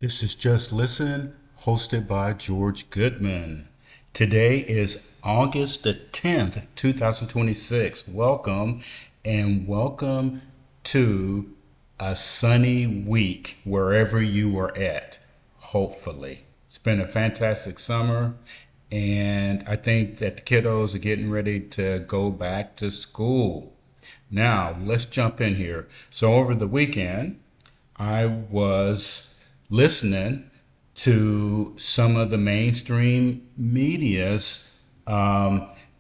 This is Just Listen, hosted by George Goodman. Today is August the 10th, 2026. Welcome and welcome to a sunny week wherever you are at, hopefully. It's been a fantastic summer, and I think that the kiddos are getting ready to go back to school. Now, let's jump in here. So, over the weekend, I was listening to some of the mainstream media's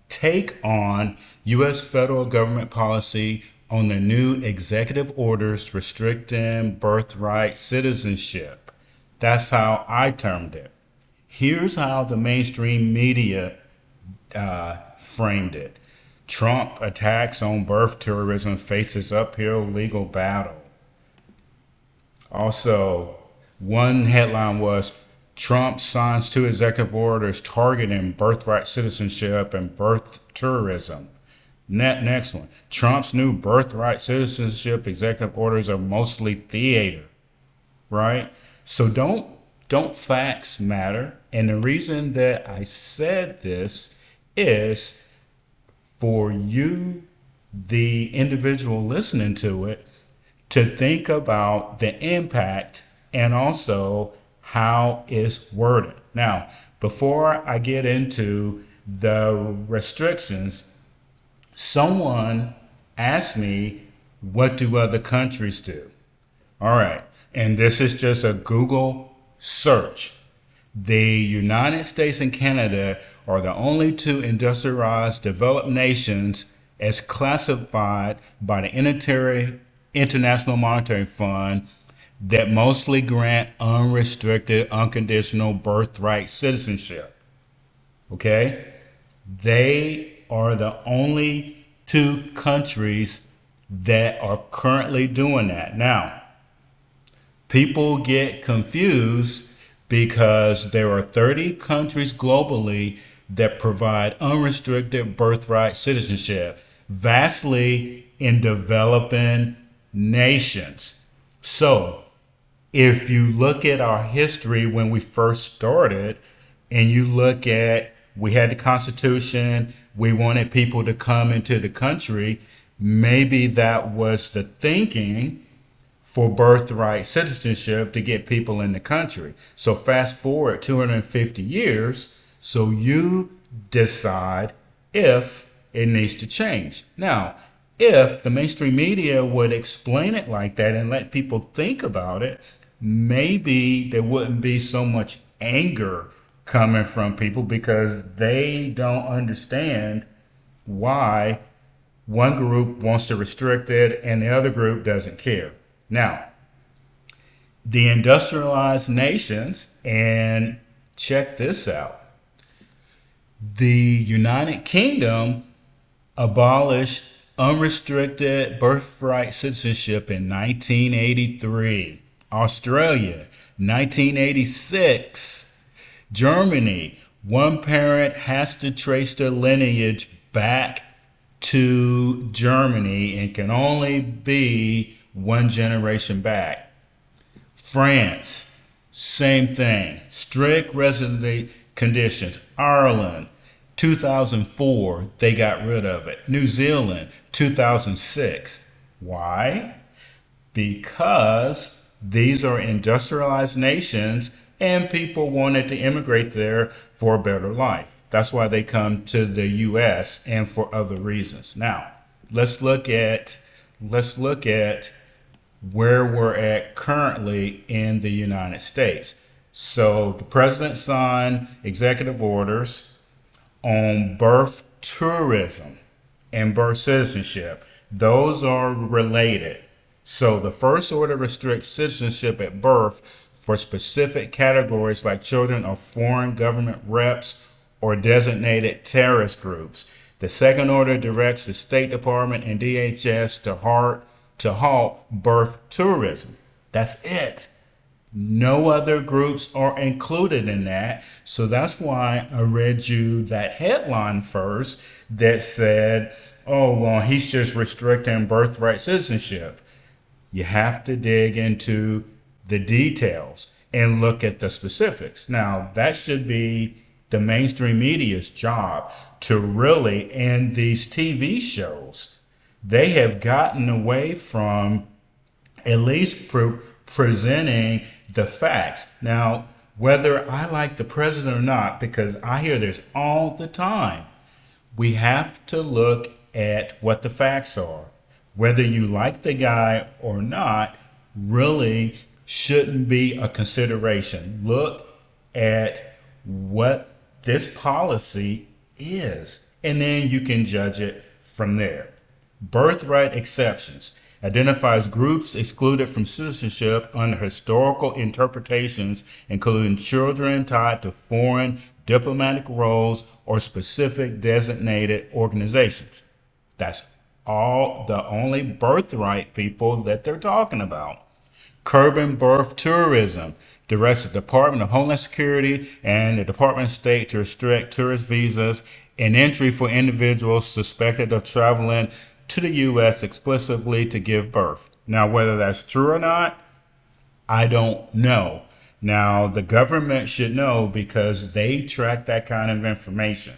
take on U.S. federal government policy on the new executive orders restricting birthright citizenship. That's how I termed it. Here's how the mainstream media framed it. Trump attacks on birth tourism faces uphill legal battle. Also, one headline was Trump signs two executive orders targeting birthright citizenship and birth tourism. Next one, Trump's new birthright citizenship executive orders are mostly theater, right? So don't facts matter? And the reason that I said this is for you, the individual listening to it, to think about the impact and also how it's worded. Now, before I get into the restrictions, someone asked me, what do other countries do? All right, and this is just a Google search. The United States and Canada are the only two industrialized developed nations as classified by the International Monetary Fund that mostly grant unrestricted, unconditional birthright citizenship. Okay? They are the only two countries that are currently doing that. Now, people get confused because there are 30 countries globally that provide unrestricted birthright citizenship, vastly in developing nations. So, if you look at our history when we first started, and you look at we had the Constitution, we wanted people to come into the country, maybe that was the thinking for birthright citizenship to get people in the country. So fast forward 250 years, so you decide if it needs to change. Now, if the mainstream media would explain it like that and let people think about it, maybe there wouldn't be so much anger coming from people because they don't understand why one group wants to restrict it and the other group doesn't care. Now, the industrialized nations, and check this out, the United Kingdom abolished unrestricted birthright citizenship in 1983. Australia, 1986. Germany, one parent has to trace their lineage back to Germany and can only be one generation back. France, same thing. Strict residency conditions. Ireland, 2004, they got rid of it. New Zealand, 2006. Why? Because these are industrialized nations and people wanted to immigrate there for a better life. That's why they come to the US and for other reasons. Now, let's look at where we're at currently in the United States. So the president signed executive orders on birth tourism and birth citizenship. Those are related. So the first order restricts citizenship at birth for specific categories like children of foreign government reps or designated terrorist groups. The second order directs the State Department and DHS to halt birth tourism. That's it. No other groups are included in that. So that's why I read you that headline first that said, oh, well, he's just restricting birthright citizenship. You have to dig into the details. and look at the specifics. Now, that should be the mainstream media's job to really, and these TV shows, they have gotten away from at least presenting the facts. Now, whether I like the president or not, because I hear this all the time, we have to look at what the facts are. Whether you like the guy or not really shouldn't be a consideration. Look at what this policy is, and then you can judge it from there. Birthright exceptions identifies groups excluded from citizenship under historical interpretations, including children tied to foreign diplomatic roles or specific designated organizations. That's all the only birthright people that they're talking about. Curbing birth tourism directs the Department of Homeland Security and the Department of State to restrict tourist visas and entry for individuals suspected of traveling to the U.S. explicitly to give birth. Now, whether that's true or not, I don't know. Now, the government should know because they track that kind of information.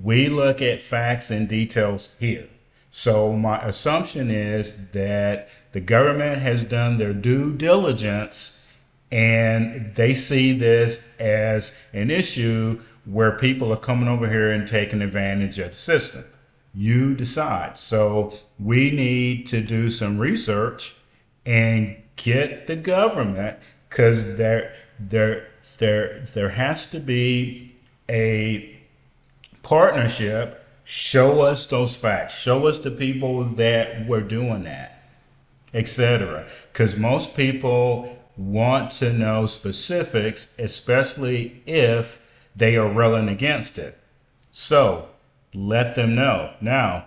We look at facts and details here. So my assumption is that the government has done their due diligence and they see this as an issue where people are coming over here and taking advantage of the system. You decide. So we need to do some research and get the government, because there has to be a partnership. Show us those facts. Show us the people that were doing that, etc. Because most people want to know specifics, especially if they are railing against it. So let them know. Now,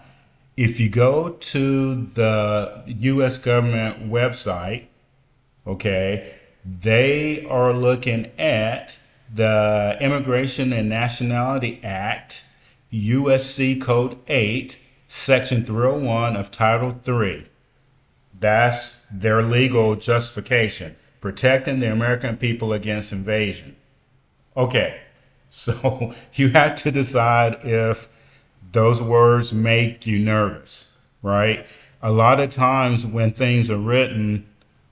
if you go to the U.S. government website, okay, they are looking at the Immigration and Nationality Act, USC Code 8, Section 301 of Title 3. That's their legal justification, protecting the American people against invasion. Okay, so you have to decide if those words make you nervous, right? A lot of times when things are written,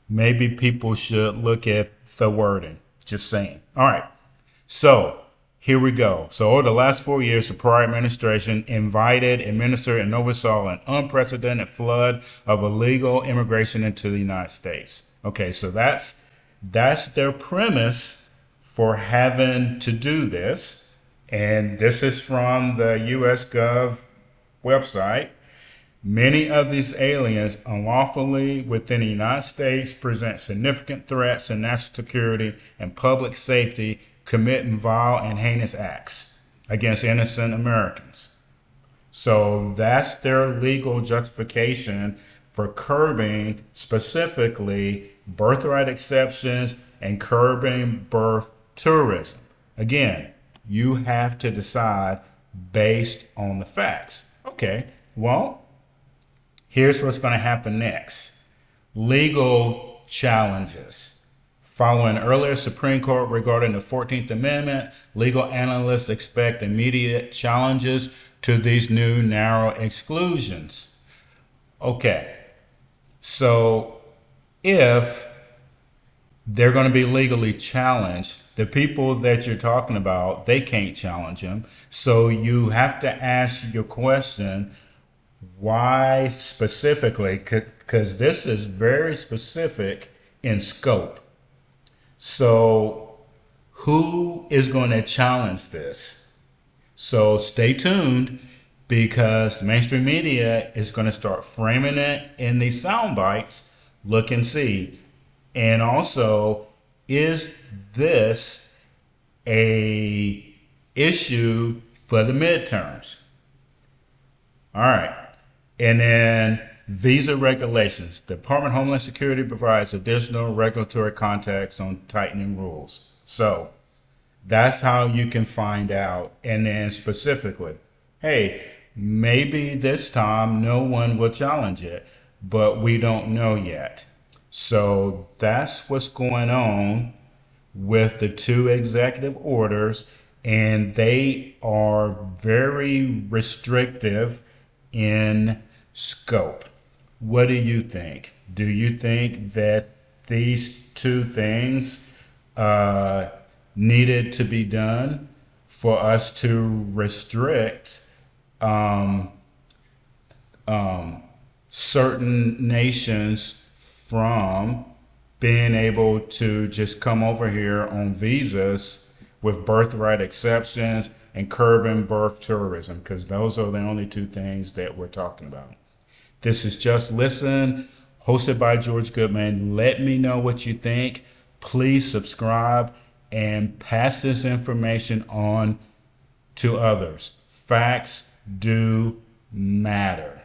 maybe people should look at the wording. Just saying. All right. So here we go. So over the last 4 years, the prior administration invited, administered, and oversaw an unprecedented flood of illegal immigration into the United States. Okay, so that's their premise for having to do this. And this is from the US Gov website. Many of these aliens unlawfully within the United States present significant threats to national security and public safety, committing vile and heinous acts against innocent Americans. So that's their legal justification for curbing specifically birthright exceptions and curbing birth tourism. Again, you have to decide based on the facts. Okay, well, here's what's going to happen next. Legal challenges. Following earlier Supreme Court regarding the 14th Amendment, legal analysts expect immediate challenges to these new narrow exclusions. Okay, so if they're going to be legally challenged, the people that you're talking about, they can't challenge them. So you have to ask your question, why specifically? Because this is very specific in scope. So who is going to challenge this? So stay tuned, because the mainstream media is going to start framing it in these sound bites. Look and see. And also, is this a issue for the midterms? All right. And then visa regulations. The Department of Homeland Security provides additional regulatory context on tightening rules. So that's how you can find out. And then specifically, hey, maybe this time no one will challenge it, but we don't know yet. So that's what's going on with the two executive orders, and they are very restrictive in scope. What do you think? Do you think that these two things needed to be done for us to restrict certain nations from being able to just come over here on visas with birthright exceptions and curbing birth tourism? Because those are the only two things that we're talking about. This is Just Listen, hosted by George Goodman. Let me know what you think. Please subscribe and pass this information on to others. Facts do matter.